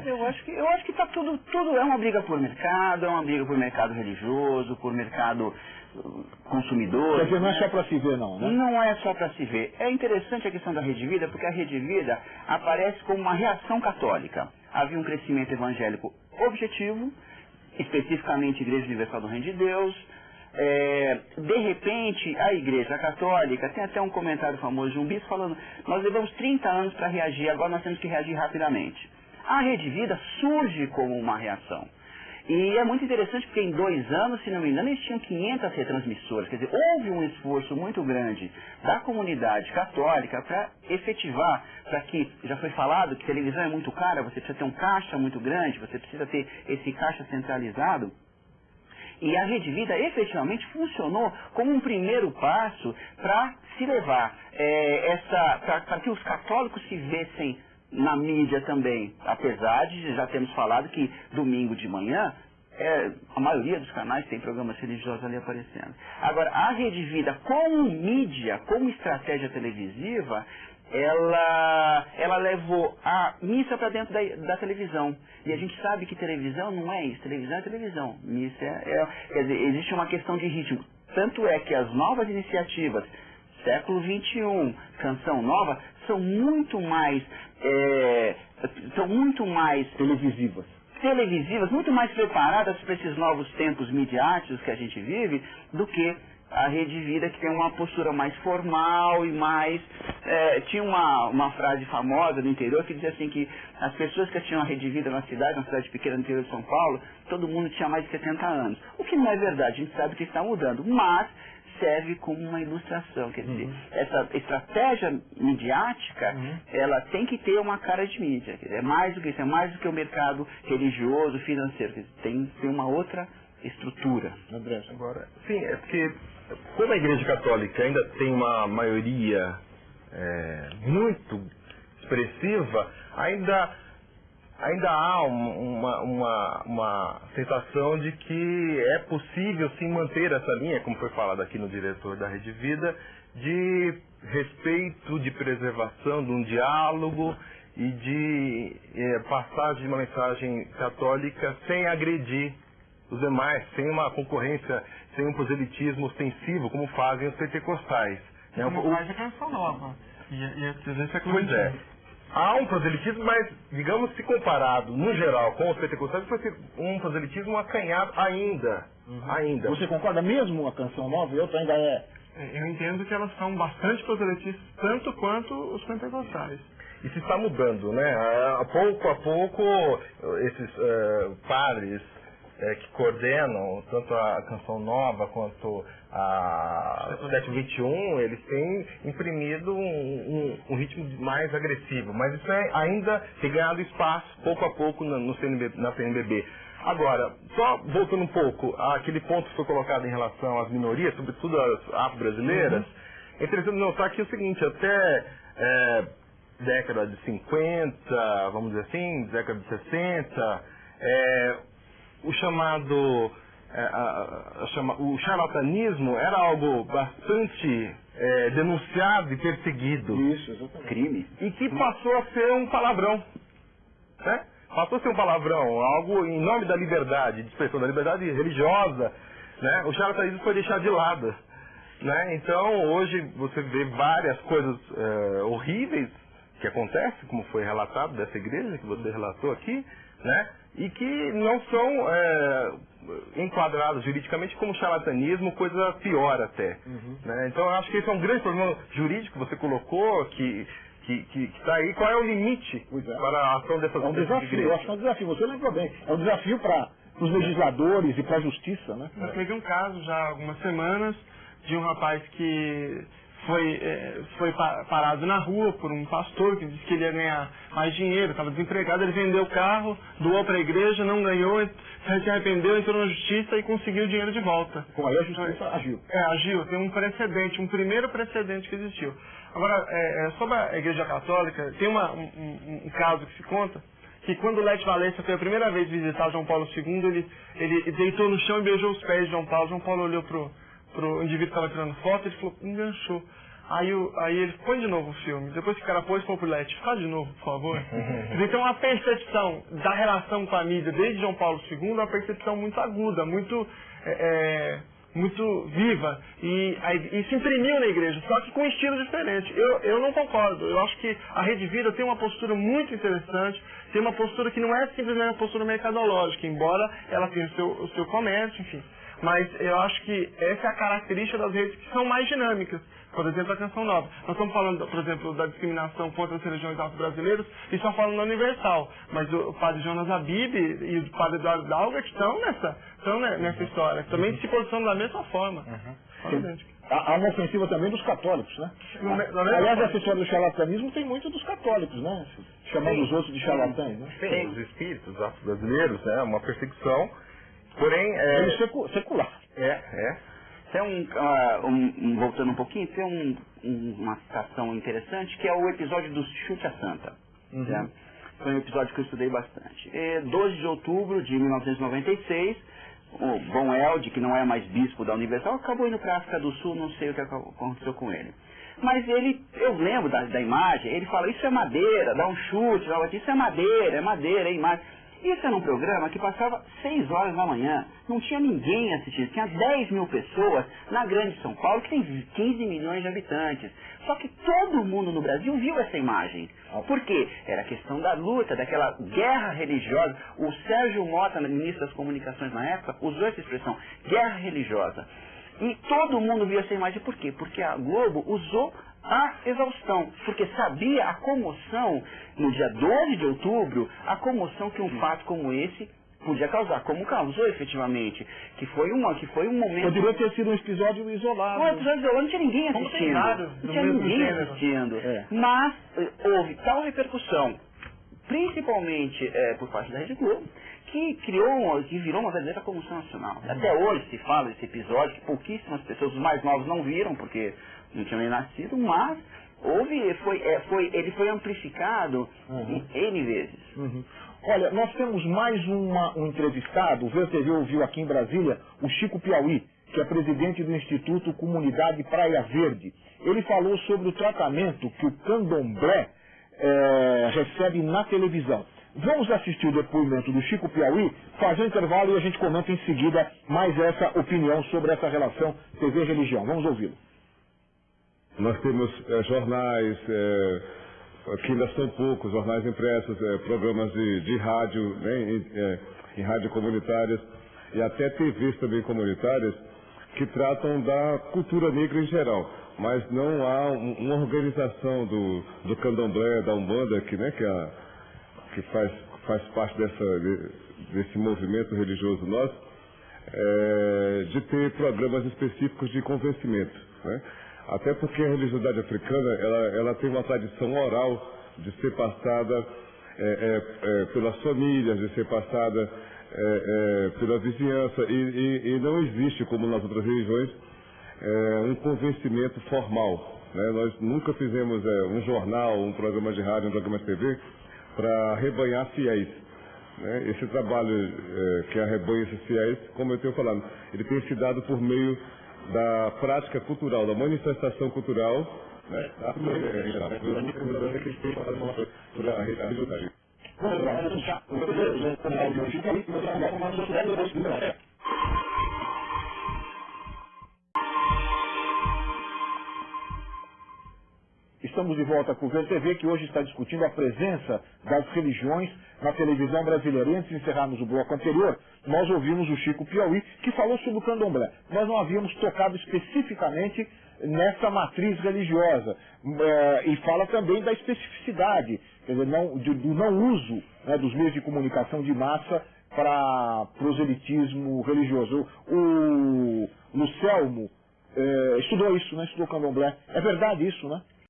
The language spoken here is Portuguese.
Eu acho que tá tudo é uma briga por mercado, é uma briga por mercado religioso, por mercado consumidor. Quer dizer, não é só para se ver, não, né? Não é só para se ver. É interessante a questão da Rede Vida, porque a Rede Vida aparece como uma reação católica. Havia um crescimento evangélico objetivo, especificamente Igreja Universal do Reino de Deus. De repente, a Igreja Católica, tem até um comentário famoso de um bispo falando, nós levamos 30 anos para reagir, agora nós temos que reagir rapidamente. A Rede Vida surge como uma reação. E é muito interessante porque em 2 anos, se não me engano, eles tinham 500 retransmissoras. Quer dizer, houve um esforço muito grande da comunidade católica para efetivar, para que, já foi falado que televisão é muito cara, você precisa ter um caixa muito grande, você precisa ter esse caixa centralizado. E a Rede Vida efetivamente funcionou como um primeiro passo para se levar para que os católicos se vissem na mídia também, apesar de já termos falado que domingo de manhã a maioria dos canais tem programas religiosos ali aparecendo. Agora, a Rede Vida como mídia, como estratégia televisiva, ela levou a missa para dentro da televisão. E a gente sabe que televisão não é isso, televisão é televisão. Missa quer dizer, existe uma questão de ritmo. Tanto é que as novas iniciativas, século XXI, Canção Nova, são muito mais televisivas, muito mais preparadas para esses novos tempos midiáticos que a gente vive, do que a Rede Vida, que tem uma postura mais formal e mais... tinha uma frase famosa do interior que dizia assim que as pessoas que tinham a Rede Vida na cidade pequena no interior de São Paulo, todo mundo tinha mais de 70 anos. O que não é verdade, a gente sabe que está mudando, mas serve como uma ilustração. Quer dizer, essa estratégia midiática, ela tem que ter uma cara de mídia. Quer dizer, é mais do que isso, é mais do que o mercado religioso, financeiro. Quer dizer, tem que ter uma outra estrutura. André, agora, sim, é porque como a Igreja Católica ainda tem uma maioria muito expressiva, ainda há uma sensação de que é possível sim manter essa linha, como foi falado aqui no diretor da Rede Vida, de respeito, de preservação, de um diálogo e de passagem de uma mensagem católica sem agredir os demais, sem uma concorrência, sem um proselitismo ostensivo, como fazem os pentecostais. Como faz a Canção Nova. E a presença Pois é. Há um proselitismo, mas, digamos, se comparado, no geral, com os pentecostais, foi um proselitismo acanhado ainda. Você concorda mesmo a Canção Nova e outra ainda Eu entendo que elas são bastante proselitistas, tanto quanto os pentecostais. E se está mudando, né? Pouco a pouco, esses padres que coordenam tanto a Canção Nova quanto a século XXI, eles têm imprimido um ritmo mais agressivo, mas isso ainda tem ganhado espaço pouco a pouco na CNBB. Agora, só voltando um pouco àquele ponto que foi colocado em relação às minorias, sobretudo as afro-brasileiras, é interessante notar que é o seguinte, até década de 50, vamos dizer assim, década de 60, o chamado o charlatanismo era algo bastante denunciado e perseguido. Isso, exatamente. Crime. E que passou a ser um palavrão. Né? Passou a ser um palavrão, algo em nome da liberdade, de expressão da liberdade religiosa. Né? O charlatanismo foi deixado de lado. Né? Então, hoje você vê várias coisas horríveis que acontecem, como foi relatado dessa igreja que você relatou aqui, né? E que não são enquadrados juridicamente como charlatanismo, coisa pior até. Né? Então eu acho que esse é um grande problema jurídico que você colocou, que está aí. Qual é o limite para a ação dessas igrejas? É um desafio, eu acho que é um desafio, você lembrou bem. É um desafio para os legisladores e para a justiça, né? Teve um caso já há algumas semanas de um rapaz que foi parado na rua por um pastor que disse que ele ia ganhar mais dinheiro, estava desempregado, ele vendeu o carro, doou para a igreja, não ganhou, se arrependeu, entrou na justiça e conseguiu o dinheiro de volta. Bom, aí a justiça agiu. Agiu, tem um precedente, um primeiro precedente que existiu. Agora, sobre a Igreja Católica, tem um caso que se conta, que quando Lete Valência foi a primeira vez visitar João Paulo II, ele deitou no chão e beijou os pés de João Paulo. João Paulo olhou pro indivíduo que estava tirando foto e ele falou, enganchou. Aí ele põe de novo o filme. Depois que o cara pôs, falou pro Lete, faz de novo, por favor. Então a percepção da relação com a mídia desde João Paulo II é uma percepção muito aguda, muito viva. E se imprimiu na igreja, só que com um estilo diferente. Eu não concordo. Eu acho que a Rede Vida tem uma postura muito interessante, tem uma postura que não é simplesmente uma postura mercadológica, embora ela tenha o seu comércio, enfim. Mas eu acho que essa é a característica das redes que são mais dinâmicas. Por exemplo, a Canção Nova. Nós estamos falando, por exemplo, da discriminação contra as religiões afro-brasileiras e só falando na Universal. Mas o padre Jonas Abib e o padre Eduardo Dalgert estão nessa história. Também se posicionam da mesma forma. Há uma ofensiva também dos católicos, né? Aliás, essa história do charlatanismo tem muito dos católicos, né? Chamando os outros de charlatães, né? Sim, os espíritos afro-brasileiros, né? Uma perseguição, porém... secular. Tem voltando um pouquinho, tem uma citação interessante, que é o episódio do Chute a Santa. Né? Foi um episódio que eu estudei bastante. 12 de outubro de 1996, o Von Elde, que não é mais bispo da Universal, acabou indo para a África do Sul, não sei o que aconteceu com ele. Mas eu lembro da imagem, ele fala, isso é madeira, dá um chute, isso é madeira, é imagem. Isso era um programa que passava 6 horas da manhã, não tinha ninguém assistindo, tinha 10 mil pessoas na Grande São Paulo, que tem 15 milhões de habitantes. Só que todo mundo no Brasil viu essa imagem. Por quê? Era a questão da luta, daquela guerra religiosa. O Sérgio Mota, ministro das Comunicações na época, usou essa expressão, guerra religiosa. E todo mundo viu essa imagem. Por quê? Porque a Globo usou a exaustão, porque sabia a comoção, no dia 12 de outubro, a comoção que um fato como esse podia causar, como causou efetivamente, que foi um momento... Poderia ter sido um episódio isolado. Um episódio isolado, não tinha ninguém assistindo. Não tinha ninguém assistindo. Mas houve tal repercussão, principalmente por parte da Rede Globo, que virou uma verdadeira comoção nacional. Até hoje se fala desse episódio, que pouquíssimas pessoas, os mais novos não viram, porque não tinham nem nascido, mas ele foi amplificado N vezes. Olha, nós temos mais um entrevistado, o VTV ouviu aqui em Brasília, o Chico Piauí, que é presidente do Instituto Comunidade Praia Verde. Ele falou sobre o tratamento que o candomblé recebe na televisão. Vamos assistir o depoimento do Chico Piauí, fazer um intervalo e a gente comenta em seguida mais essa opinião sobre essa relação TV-religião. Vamos ouvi-lo. Nós temos jornais, que ainda são poucos, jornais impressos, programas de rádio, né, em rádio comunitárias e até TVs também comunitárias que tratam da cultura negra em geral. Mas não há uma organização do candomblé, da Umbanda, que faz parte desse movimento religioso nosso, de ter programas específicos de convencimento, né? Até porque a religiosidade africana, ela tem uma tradição oral de ser passada pelas famílias, de ser passada pela vizinhança, e não existe, como nas outras religiões, um convencimento formal, né? Nós nunca fizemos um jornal, um programa de rádio, um programa de TV, para arrebanhar fiéis, né? Esse trabalho que arrebanha esses fiéis, como eu tenho falado, ele tem se dado por meio da prática cultural, da manifestação cultural, né? Estamos de volta com o VTV, que hoje está discutindo a presença das religiões na televisão brasileira. E antes de encerrarmos o bloco anterior, nós ouvimos o Chico Piauí, que falou sobre o candomblé. Nós não havíamos tocado especificamente nessa matriz religiosa. E fala também da especificidade, quer dizer, do não uso, né, dos meios de comunicação de massa para proselitismo religioso. O Lucelmo estudou isso, né? Estudou candomblé. É verdade isso, né?